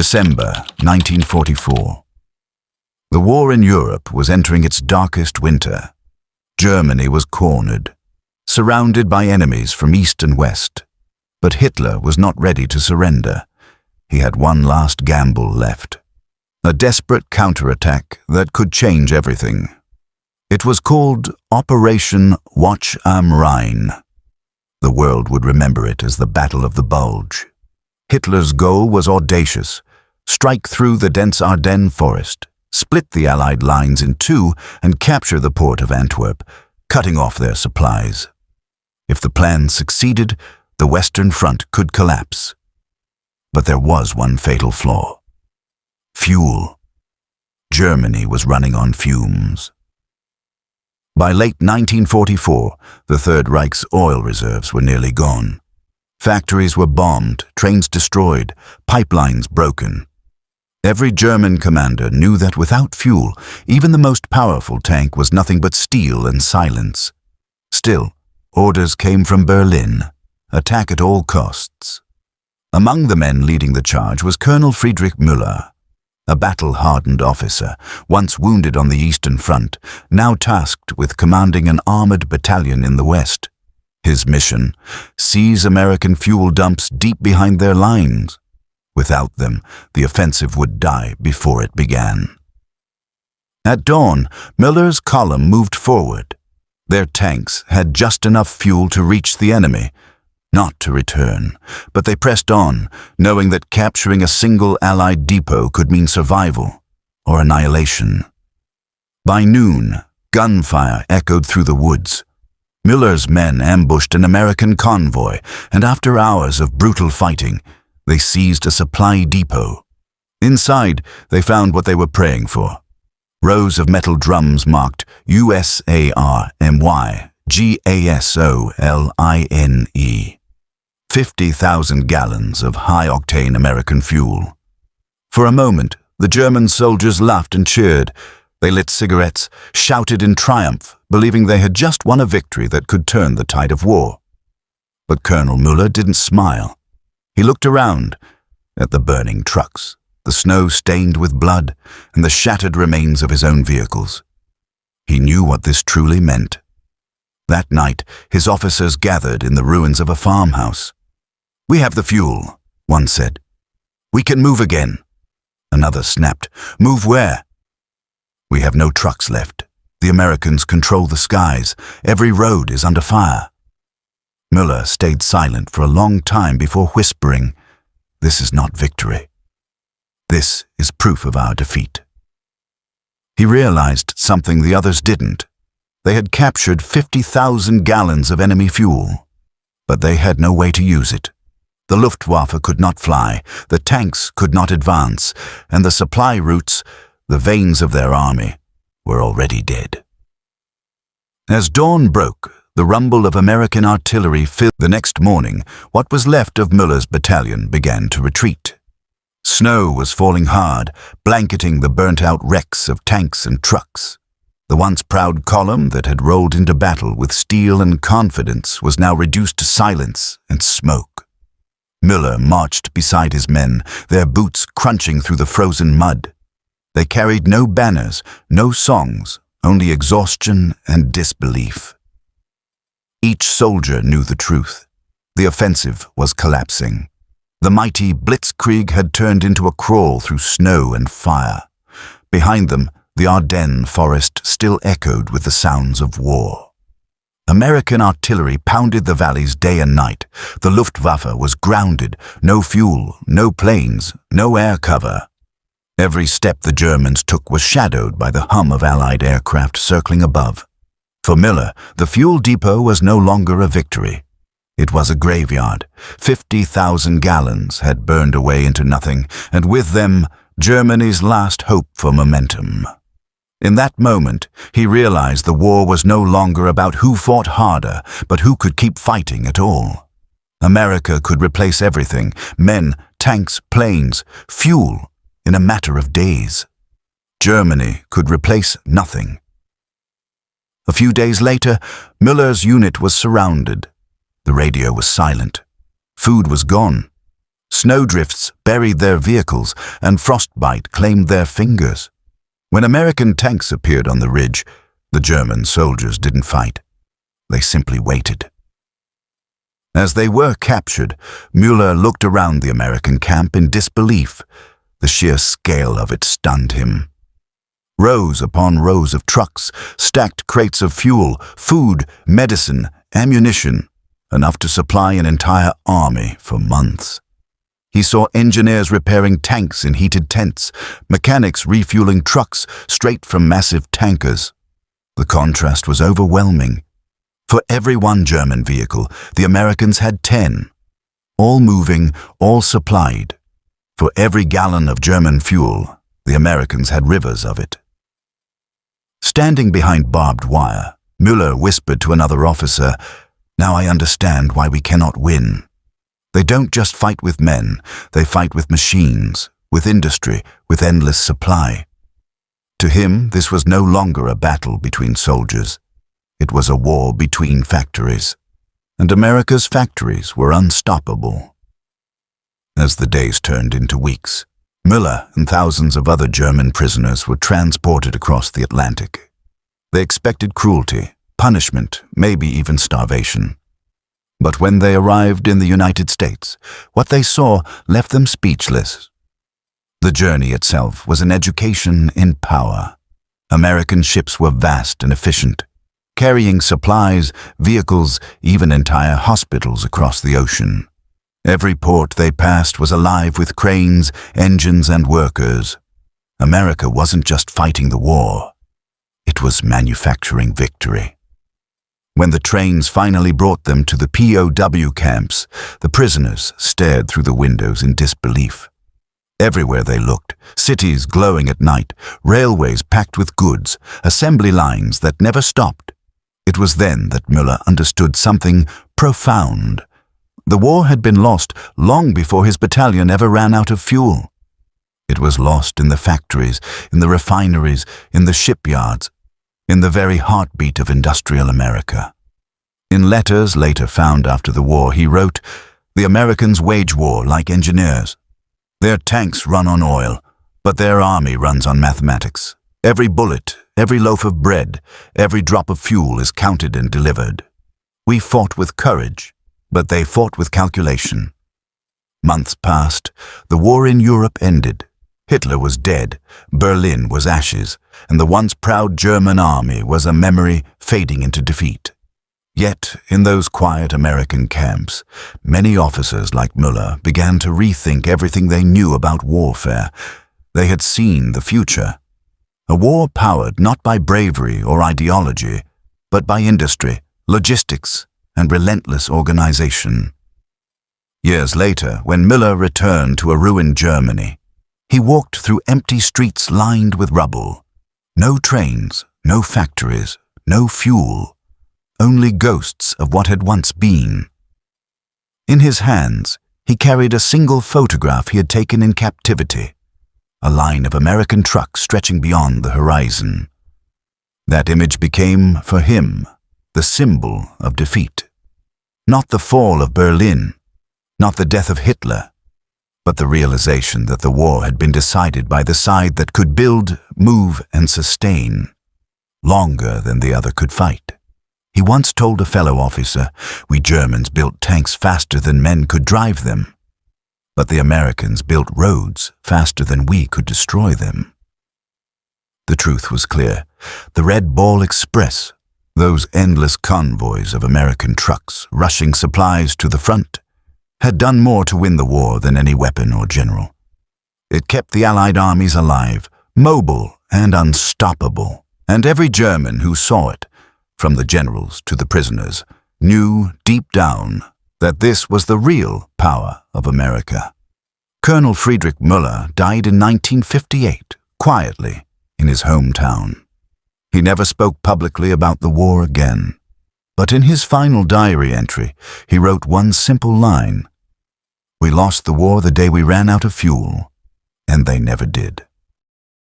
December 1944. The war in Europe was entering its darkest winter. Germany was cornered, surrounded by enemies from east and west. But Hitler was not ready to surrender. He had one last gamble left. A desperate counterattack that could change everything. It was called Operation Watch am Rhein. The world would remember it as the Battle of the Bulge. Hitler's goal was audacious: strike through the dense Ardennes forest, split the Allied lines in two, and capture the port of Antwerp, cutting off their supplies. If the plan succeeded, the Western Front could collapse. But there was one fatal flaw: fuel. Germany was running on fumes. By late 1944, the Third Reich's oil reserves were nearly gone. Factories were bombed, trains destroyed, pipelines broken. Every German commander knew that without fuel, even the most powerful tank was nothing but steel and silence. Still, orders came from Berlin: attack at all costs. Among the men leading the charge was Colonel Friedrich Müller, a battle-hardened officer, once wounded on the Eastern Front, now tasked with commanding an armored battalion in the West. His mission: seize American fuel dumps deep behind their lines. Without them, the offensive would die before it began. At dawn, Müller's column moved forward. Their tanks had just enough fuel to reach the enemy, not to return, but they pressed on, knowing that capturing a single Allied depot could mean survival or annihilation. By noon, gunfire echoed through the woods. Müller's men ambushed an American convoy, and after hours of brutal fighting, they seized a supply depot. Inside, they found what they were praying for: rows of metal drums marked USARMY GASOLINE. 50,000 gallons of high-octane American fuel. For a moment, the German soldiers laughed and cheered. They lit cigarettes, shouted in triumph, believing they had just won a victory that could turn the tide of war. But Colonel Müller didn't smile. He looked around at the burning trucks, the snow stained with blood, and the shattered remains of his own vehicles. He knew what this truly meant. That night, his officers gathered in the ruins of a farmhouse. "We have the fuel," one said. "We can move again." Another snapped. "Move where?" "We have no trucks left. The Americans control the skies. Every road is under fire." Müller stayed silent for a long time before whispering, "This is not victory. This is proof of our defeat." He realized something the others didn't. They had captured 50,000 gallons of enemy fuel, but they had no way to use it. The Luftwaffe could not fly, the tanks could not advance, and the supply routes, the veins of their army, were already dead. As dawn broke, the rumble of American artillery filled. The next morning, what was left of Müller's battalion began to retreat. Snow was falling hard, blanketing the burnt-out wrecks of tanks and trucks. The once proud column that had rolled into battle with steel and confidence was now reduced to silence and smoke. Müller marched beside his men, their boots crunching through the frozen mud. They carried no banners, no songs, only exhaustion and disbelief. Each soldier knew the truth. The offensive was collapsing. The mighty Blitzkrieg had turned into a crawl through snow and fire. Behind them, the Ardennes forest still echoed with the sounds of war. American artillery pounded the valleys day and night. The Luftwaffe was grounded: no fuel, no planes, no air cover. Every step the Germans took was shadowed by the hum of Allied aircraft circling above. For Müller, the fuel depot was no longer a victory. It was a graveyard. 50,000 gallons had burned away into nothing, and with them, Germany's last hope for momentum. In that moment, he realized the war was no longer about who fought harder, but who could keep fighting at all. America could replace everything: men, tanks, planes, fuel, in a matter of days. Germany could replace nothing. A few days later, Müller's unit was surrounded. The radio was silent. Food was gone. Snowdrifts buried their vehicles, and frostbite claimed their fingers. When American tanks appeared on the ridge, the German soldiers didn't fight. They simply waited. As they were captured, Müller looked around the American camp in disbelief. The sheer scale of it stunned him. Rows upon rows of trucks, stacked crates of fuel, food, medicine, ammunition, enough to supply an entire army for months. He saw engineers repairing tanks in heated tents, mechanics refueling trucks straight from massive tankers. The contrast was overwhelming. For every one German vehicle, the Americans had 10. All moving, all supplied. For every gallon of German fuel, the Americans had rivers of it. Standing behind barbed wire, Müller whispered to another officer, "Now I understand why we cannot win. They don't just fight with men, they fight with machines, with industry, with endless supply." To him, this was no longer a battle between soldiers. It was a war between factories, and America's factories were unstoppable. As the days turned into weeks, Müller and thousands of other German prisoners were transported across the Atlantic. They expected cruelty, punishment, maybe even starvation. But when they arrived in the United States, what they saw left them speechless. The journey itself was an education in power. American ships were vast and efficient, carrying supplies, vehicles, even entire hospitals across the ocean. Every port they passed was alive with cranes, engines, and workers. America wasn't just fighting the war. It was manufacturing victory. When the trains finally brought them to the POW camps, the prisoners stared through the windows in disbelief. Everywhere they looked, cities glowing at night, railways packed with goods, assembly lines that never stopped. It was then that Müller understood something profound. The war had been lost long before his battalion ever ran out of fuel. It was lost in the factories, in the refineries, in the shipyards, in the very heartbeat of industrial America. In letters later found after the war, he wrote, "The Americans wage war like engineers. Their tanks run on oil, but their army runs on mathematics. Every bullet, every loaf of bread, every drop of fuel is counted and delivered. We fought with courage, but they fought with calculation." Months passed. The war in Europe ended. Hitler was dead, Berlin was ashes, and the once proud German army was a memory fading into defeat. Yet, in those quiet American camps, many officers like Müller began to rethink everything they knew about warfare. They had seen the future. A war powered not by bravery or ideology, but by industry, logistics, and relentless organization. Years later, when Müller returned to a ruined Germany, he walked through empty streets lined with rubble. No trains, no factories, no fuel, only ghosts of what had once been. In his hands, he carried a single photograph he had taken in captivity, a line of American trucks stretching beyond the horizon. That image became, for him, the symbol of defeat. Not the fall of Berlin, not the death of Hitler, but the realization that the war had been decided by the side that could build, move, and sustain, longer than the other could fight. He once told a fellow officer, "We Germans built tanks faster than men could drive them, but the Americans built roads faster than we could destroy them." The truth was clear. The Red Ball Express, those endless convoys of American trucks rushing supplies to the front, had done more to win the war than any weapon or general. It kept the Allied armies alive, mobile and unstoppable, and every German who saw it, from the generals to the prisoners, knew deep down that this was the real power of America. Colonel Friedrich Müller died in 1958, quietly, in his hometown. He never spoke publicly about the war again. But in his final diary entry, he wrote one simple line: "We lost the war the day we ran out of fuel, and they never did."